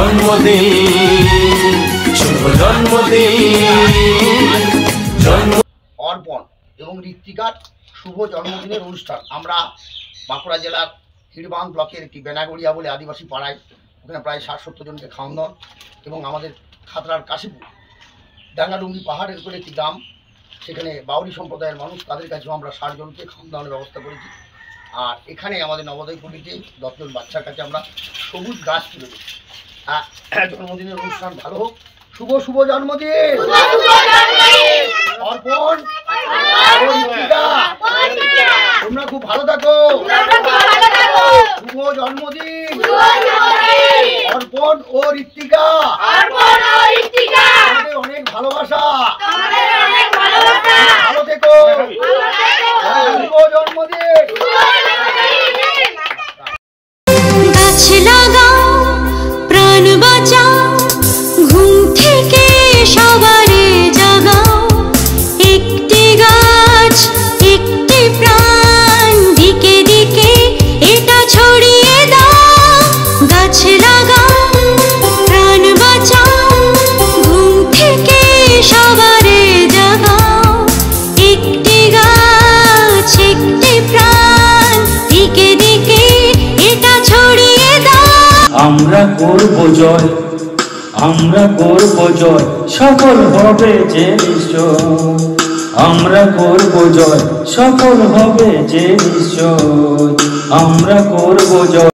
জন্মদিন, শুভ জন্মদিন। অর্পণ এবং ঋত্বিকার শুভ জন্মদিনের অনুষ্ঠান আমরা বাঁকুড়া জেলার হিড়বাঁধ ব্লকের একটি বেনাগড়িয়া বলে আদিবাসী পাড়ায়, ওখানে প্রায় 60-70 জনকে খাওয়ান দাওয়ান, এবং আমাদের খাতড়ার কাশীপুর ডাঙ্গাডুঙ্গি পাহাড়ের উপরে একটি গ্রাম, সেখানে বাউরি সম্প্রদায়ের মানুষ, তাদের কাছেও আমরা 60 জনকে খাওয়ান দাওয়ানোর ব্যবস্থা করেছি। আর এখানে আমাদের নবোদয় পল্লীতে 10 জন বাচ্চার কাছে আমরা সবুজ গাছ তুলে দিই। জন্মদিনের অনুষ্ঠান ভালো হোক। শুভ শুভ জন্মদিন অর্পণ, তোমরা খুব ভালো থাকো। শুভ জন্মদিন অর্পণ ও ঋত্বিকা, অনেক ভালোবাসা, ভালো থেকো। শুভ জন্মদিন। গাছ লাগাও, প্রাণ বাঁচাও, ঘুম থেকে সবারে জাগাও। একটি গাছ, একটি প্রাণ, দিকে দিকে এটা ছড়িয়ে দাও। গাছ লাগাও, প্রাণ বাঁচাও, ঘুম থেকে সবারে জাগাও। একটি গাছ, একটি প্রাণ, দিকে দিকে এটা ছড়িয়ে দাও। আমরা করব জয়, আমরা করব জয়, সফল হবে যে নিশ্চয়। আমরা করব জয়, সফল হবে যে নিশ্চয়। আমরা করব জয়।